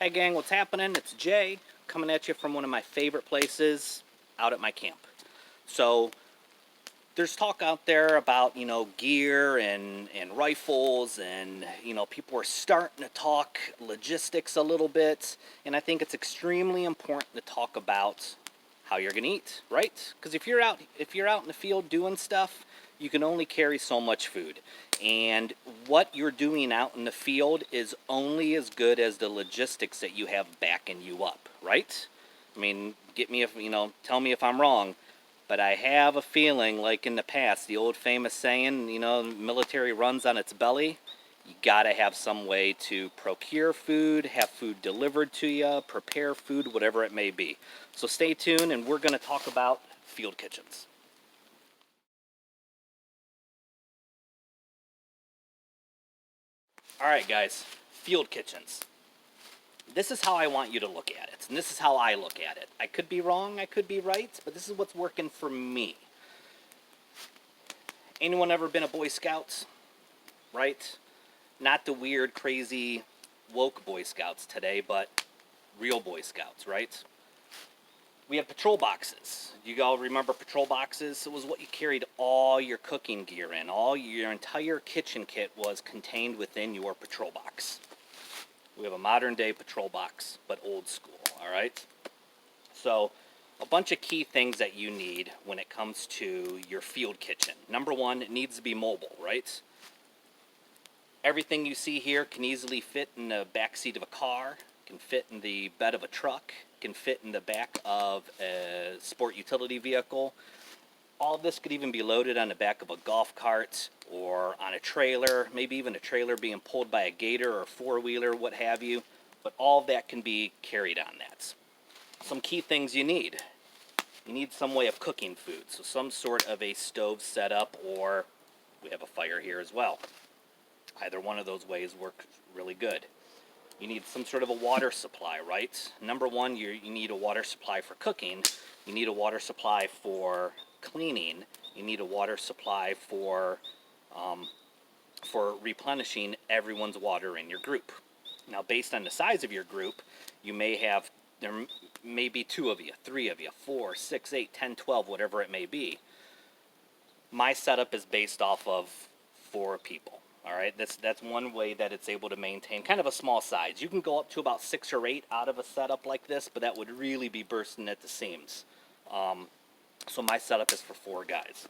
Hey gang, what's happening? It's Jay coming at you from one of my favorite places out at my camp. So there's talk out there about, gear and rifles and, people are starting to talk logistics a little bit. And I think it's extremely important to talk about how you're going to eat, right? Because if you're out in the field doing stuff, you can only carry so much food. And what you're doing out in the field is only as good as the logistics that you have backing you up, right? I mean, tell me if I'm wrong, but I have a feeling, like in the past, the old famous saying, military runs on its belly. You gotta have some way to procure food, have food delivered to you, prepare food, whatever it may be. So stay tuned, and we're gonna talk about field kitchens. All right, guys, field kitchens. This is how I want you to look at it, and this is how I look at it. I could be wrong, I could be right, but this is what's working for me. Anyone ever been a Boy Scouts? Right? Not the weird, crazy, woke Boy Scouts today, but real Boy Scouts, right? We have patrol boxes. You all remember patrol boxes? It was what you carried all your cooking gear in. All your entire kitchen kit was contained within your patrol box. We have a modern day patrol box, but old school, all right? So a bunch of key things that you need when it comes to your field kitchen. Number one, it needs to be mobile, right? Everything you see here can easily fit in the back seat of a car, can fit in the bed of a truck, can fit in the back of a sport utility vehicle. All of this could even be loaded on the back of a golf cart or on a trailer, maybe even a trailer being pulled by a gator or a four-wheeler, what have you. But all of that can be carried on that. Some key things you need. You need some way of cooking food, so some sort of a stove setup, or we have a fire here as well. Either one of those ways works really good. You need some sort of a water supply, right? Number one, you need a water supply for cooking. You need a water supply for cleaning. You need a water supply for replenishing everyone's water in your group. Now, based on the size of your group, there may be 2 of you, 3 of you, 4, 6, 8, 10, 12, whatever it may be. My setup is based off of 4 people. All right, that's one way that it's able to maintain kind of a small size. You can go up to about 6 or 8 out of a setup like this, but that would really be bursting at the seams. So my setup is for 4 guys.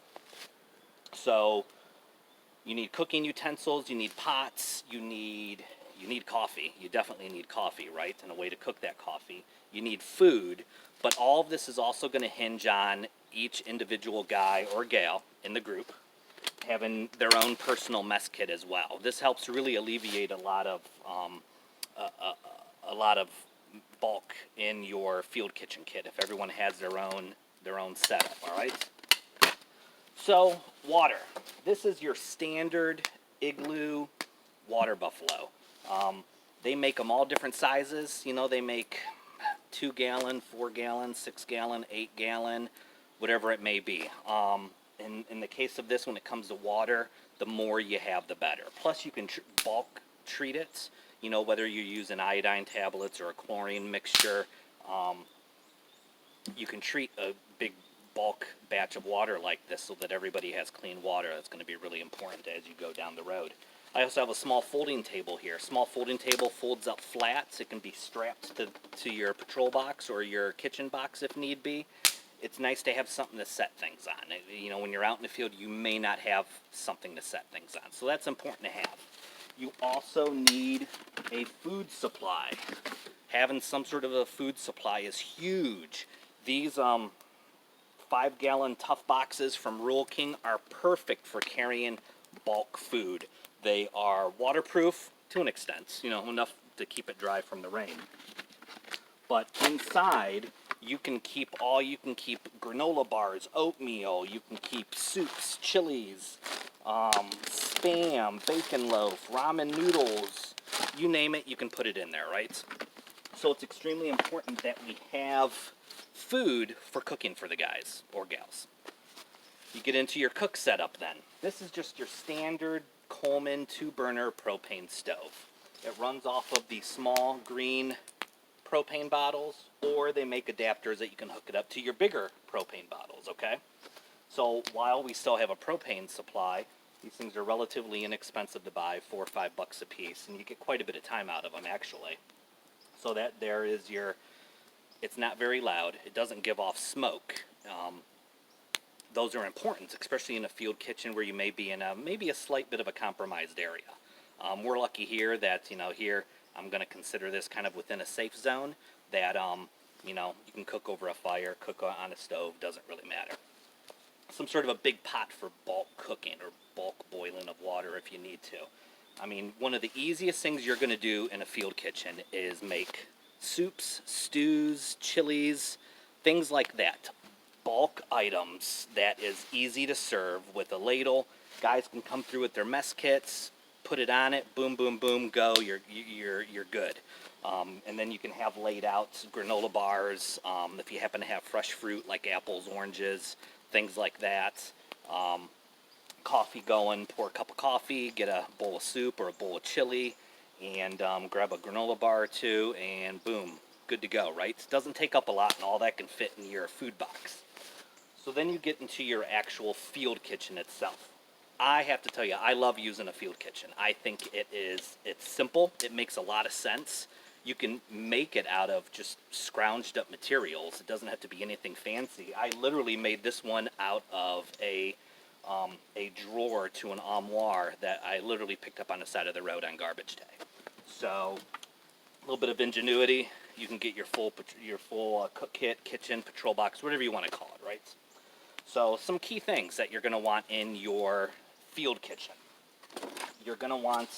So you need cooking utensils, you need pots, you need coffee. You definitely need coffee, right? And a way to cook that coffee. You need food, but all of this is also going to hinge on each individual guy or gal in the group having their own personal mess kit as well. This helps really alleviate a lot of bulk in your field kitchen kit if everyone has their own setup. All right. So water. This is your standard Igloo water buffalo. They make them all different sizes. They make 2 gallon, 4 gallon, 6 gallon, 8 gallon, whatever it may be. In the case of this, when it comes to water, the more you have, the better. Plus, you can bulk treat it, whether you're using iodine tablets or a chlorine mixture. You can treat a big bulk batch of water like this so that everybody has clean water. That's going to be really important as you go down the road. I also have a small folding table here. Small folding table folds up flat. So it can be strapped to your patrol box or your kitchen box if need be. It's nice to have something to set things on. When you're out in the field, you may not have something to set things on. So that's important to have. You also need a food supply. Having some sort of a food supply is huge. These 5-gallon tough boxes from Rural King are perfect for carrying bulk food. They are waterproof to an extent, enough to keep it dry from the rain. But inside, you can keep granola bars, oatmeal, you can keep soups, chilies, Spam, bacon loaf, ramen noodles, you name it, you can put it in there, right? So it's extremely important that we have food for cooking for the guys or gals. You get into your cook setup then. This is just your standard Coleman 2-burner propane stove. It runs off of the small green propane bottles, or they make adapters that you can hook it up to your bigger propane bottles, okay? So while we still have a propane supply, these things are relatively inexpensive to buy, $4 or $5 a piece, and you get quite a bit of time out of them, actually. So that there is your, it's not very loud, it doesn't give off smoke. Those are important, especially in a field kitchen where you may be in maybe a slight bit of a compromised area. We're lucky here that, here I'm going to consider this kind of within a safe zone that, you can cook over a fire, cook on a stove, doesn't really matter. Some sort of a big pot for bulk cooking or bulk boiling of water if you need to. I mean, one of the easiest things you're going to do in a field kitchen is make soups, stews, chilies, things like that. Bulk items that is easy to serve with a ladle. Guys can come through with their mess kits, put it on it, boom, boom, boom, go. You're good. And then you can have laid out granola bars. If you happen to have fresh fruit like apples, oranges, things like that. Coffee going. Pour a cup of coffee. Get a bowl of soup or a bowl of chili, and grab a granola bar or two, and boom, good to go. Right? It doesn't take up a lot, and all that can fit in your food box. So then you get into your actual field kitchen itself. I have to tell you, I love using a field kitchen. I think it's simple. It makes a lot of sense. You can make it out of just scrounged up materials. It doesn't have to be anything fancy. I literally made this one out of a drawer to an armoire that I literally picked up on the side of the road on garbage day. So a little bit of ingenuity. You can get your full cook kit, kitchen, patrol box, whatever you want to call it, right? So some key things that you're going to want in your field kitchen. You're going to want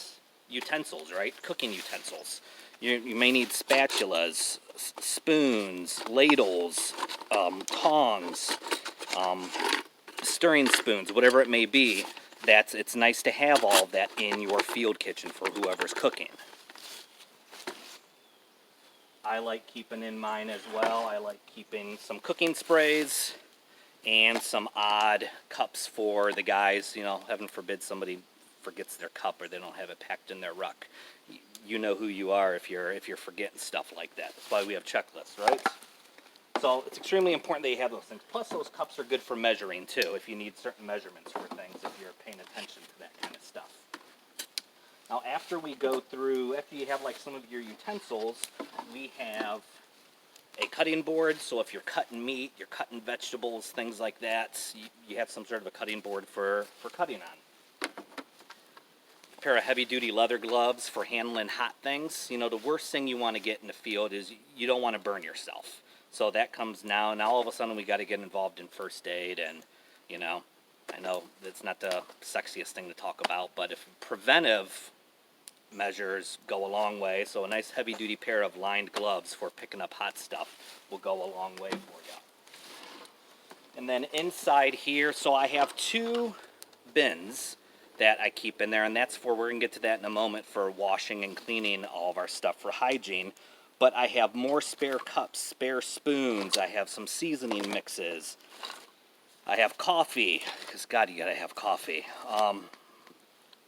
utensils, right? Cooking utensils. You may need spatulas, spoons, ladles, tongs, stirring spoons, whatever it may be. It's nice to have all of that in your field kitchen for whoever's cooking. I like keeping in mine as well. I like keeping some cooking sprays and some odd cups for the guys. Heaven forbid somebody forgets their cup or they don't have it packed in their ruck. You know who you are if you're forgetting stuff like that. That's why we have checklists, right? So it's extremely important that you have those things. Plus, those cups are good for measuring too, if you need certain measurements for things, if you're paying attention to that kind of stuff. Now, after you have like some of your utensils, we have a cutting board. So if you're cutting meat, you're cutting vegetables, things like that, you have some sort of a cutting board for cutting on. A pair of heavy-duty leather gloves for handling hot things. The worst thing you want to get in the field is you don't want to burn yourself. So that comes now. Now all of a sudden we got to get involved in first aid, and I know it's not the sexiest thing to talk about, but if preventive measures go a long way. So a nice heavy-duty pair of lined gloves for picking up hot stuff will go a long way for you. And then inside here, so I have 2 bins that I keep in there, and that's we're going to get to that in a moment, for washing and cleaning all of our stuff for hygiene. But I have more spare cups, spare spoons, I have some seasoning mixes, I have coffee, because God, you gotta have coffee.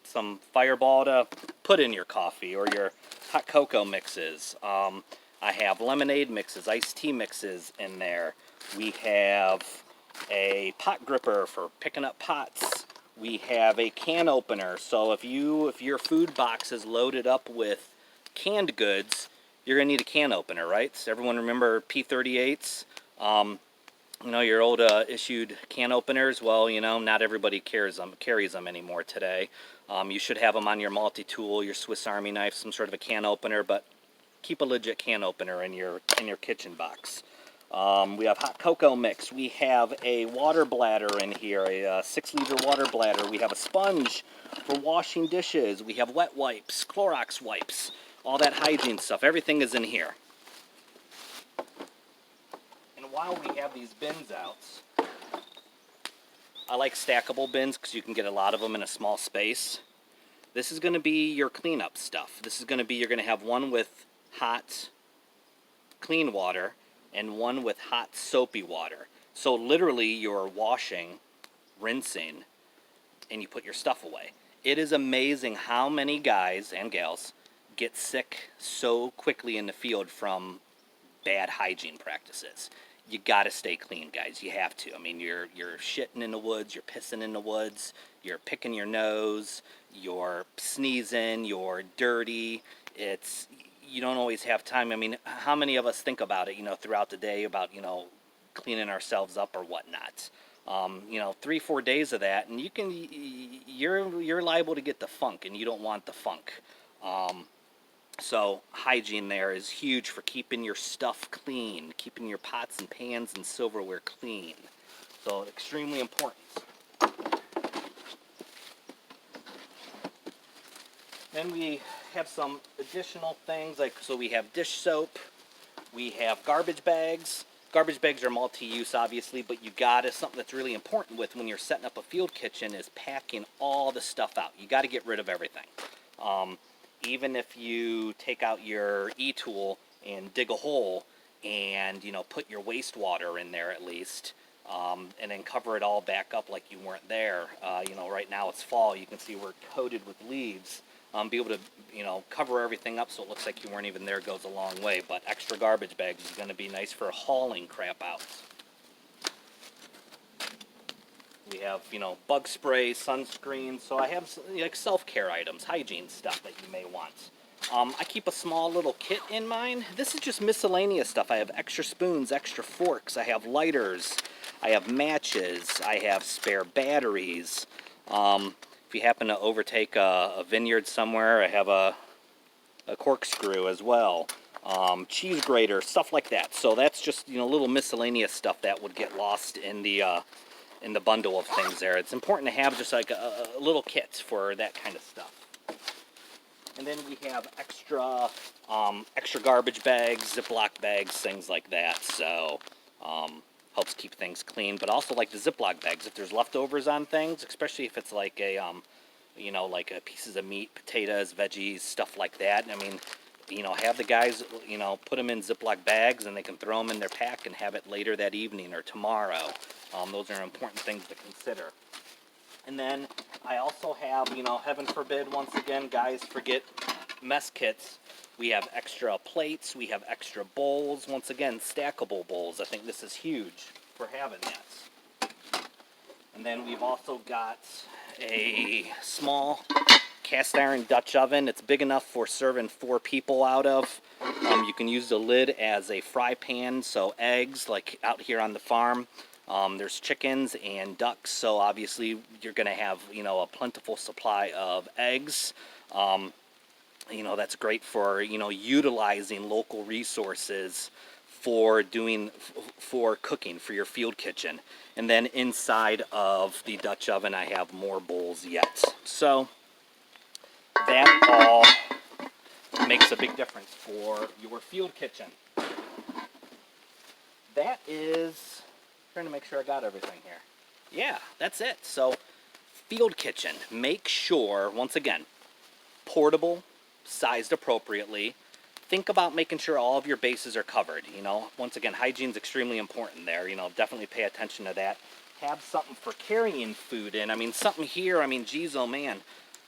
Some Fireball to put in your coffee or your hot cocoa mixes. I have lemonade mixes, iced tea mixes in there. We have a pot gripper for picking up pots. We have a can opener. So if your food box is loaded up with canned goods, you're gonna need a can opener, right? So everyone remember P38s? Your old issued can openers. Well, not everybody carries them anymore today. You should have them on your multi-tool, your Swiss Army knife, some sort of a can opener, but keep a legit can opener in your kitchen box. We have hot cocoa mix. We have a water bladder in here, a 6-liter water bladder. We have a sponge for washing dishes. We have wet wipes, Clorox wipes, all that hygiene stuff. Everything is in here. And while we have these bins out, I like stackable bins because you can get a lot of them in a small space. This is going to be your cleanup stuff. This is going to be, you're going to have one with hot, clean water and one with hot, soapy water. So literally you're washing, rinsing, and you put your stuff away. It is amazing how many guys and gals get sick so quickly in the field from bad hygiene practices. You gotta stay clean, guys. You have to. I mean, you're shitting in the woods, you're pissing in the woods, you're picking your nose, you're sneezing, you're dirty. You don't always have time. I mean, how many of us think about it, throughout the day about, cleaning ourselves up or whatnot? 3-4 days of that, and you're liable to get the funk, and you don't want the funk. So hygiene there is huge for keeping your stuff clean, keeping your pots and pans and silverware clean. So extremely important. Then we have some additional things, so we have dish soap, we have garbage bags. Garbage bags are multi-use, obviously, but something that's really important when you're setting up a field kitchen is packing all the stuff out. You got to get rid of everything. Even if you take out your e-tool and dig a hole and, put your wastewater in there at least, and then cover it all back up like you weren't there. Right now it's fall. You can see we're coated with leaves. Be able to, cover everything up so it looks like you weren't even there goes a long way. But extra garbage bags is going to be nice for hauling crap out. We have, bug spray, sunscreen. So I have self-care items, hygiene stuff that you may want. I keep a small little kit in mine. This is just miscellaneous stuff. I have extra spoons, extra forks. I have lighters. I have matches. I have spare batteries. If you happen to overtake a vineyard somewhere, I have a corkscrew as well. Cheese grater, stuff like that. So that's just, little miscellaneous stuff that would get lost in the bundle of things there. It's important to have just like a little kit for that kind of stuff. And then we have extra garbage bags, Ziploc bags, things like that. So helps keep things clean. But also like the Ziploc bags, if there's leftovers on things, especially if it's like pieces of meat, potatoes, veggies, stuff like that. I mean, have the guys, put them in Ziploc bags and they can throw them in their pack and have it later that evening or tomorrow. Those are important things to consider. And then I also have, heaven forbid, once again, guys forget mess kits. We have extra plates, we have extra bowls, once again, stackable bowls. I think this is huge for having that. And then we've also got a small cast iron Dutch oven. It's big enough for serving 4 people out of. You can use the lid as a fry pan, so eggs, like out here on the farm. There's chickens and ducks, so obviously you're going to have, a plentiful supply of eggs. That's great for, utilizing local resources for cooking for your field kitchen. And then inside of the Dutch oven, I have more bowls yet. So that all makes a big difference for your field kitchen. That is, trying to make sure I got everything here. Yeah, that's it. So field kitchen, make sure, once again, portable, sized appropriately. Think about making sure all of your bases are covered. Once again, hygiene is extremely important there. Definitely pay attention to that. Have something for carrying food in. I mean, something here, geez, oh man.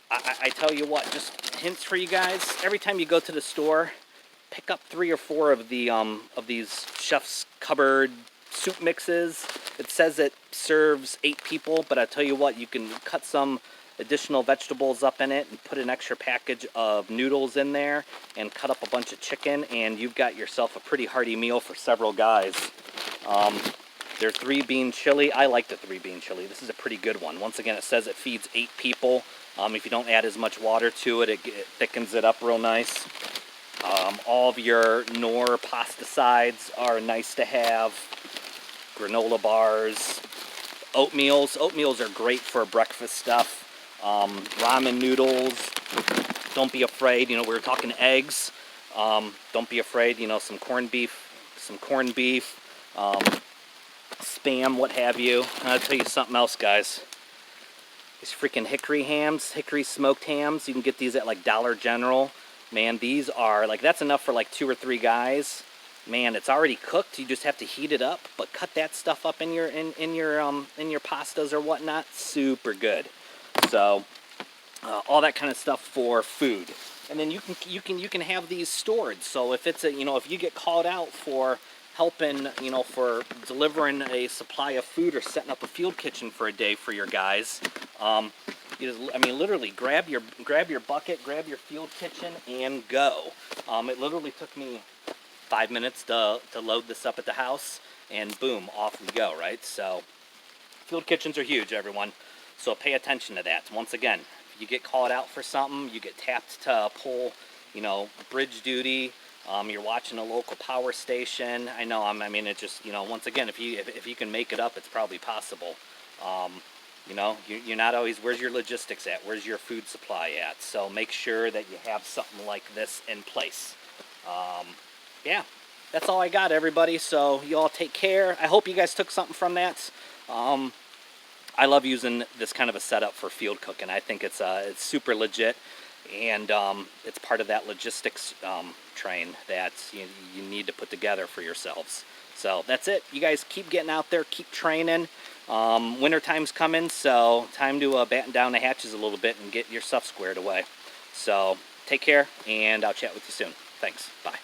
I tell you what, just hints for you guys. Every time you go to the store, pick up 3 or 4 of these chef's cupboard soup mixes. It says it serves 8 people, but I tell you what, you can cut some additional vegetables up in it and put an extra package of noodles in there and cut up a bunch of chicken, and you've got yourself a pretty hearty meal for several guys. Their 3-bean chili, I like the 3-bean chili. This is a pretty good one. Once again, it says it feeds 8 people. If you don't add as much water to it, it thickens it up real nice. All of your Knorr pasta sides are nice to have. Granola bars, oatmeals. Oatmeals are great for breakfast stuff. Ramen noodles. Don't be afraid. We were talking eggs. Don't be afraid. Some corned beef, Spam, what have you. I'll tell you something else, guys. These freaking hickory smoked hams. You can get these at like Dollar General. Man, these are that's enough for like 2 or 3 guys. Man, it's already cooked. You just have to heat it up. But cut that stuff up in your pastas or whatnot. Super good. So all that kind of stuff for food. and then you can have these stored. So if it's a, if you get called out for helping, for delivering a supply of food or setting up a field kitchen for a day for your guys, literally grab your bucket, grab your field kitchen, and go. It literally took me 5 minutes to load this up at the house, and boom, off we go, right? So field kitchens are huge, everyone. So pay attention to that. Once again, if you get called out for something, you get tapped to pull, bridge duty. You're watching a local power station. I know. It just, once again, if you can make it up, it's probably possible. You're not always. Where's your logistics at? Where's your food supply at? So make sure that you have something like this in place. Yeah, that's all I got, everybody. So you all take care. I hope you guys took something from that. I love using this kind of a setup for field cooking. I think it's super legit, and it's part of that logistics train that you need to put together for yourselves. So that's it. You guys keep getting out there, keep training. Winter time's coming, so time to batten down the hatches a little bit and get your stuff squared away. So take care, and I'll chat with you soon. Thanks. Bye.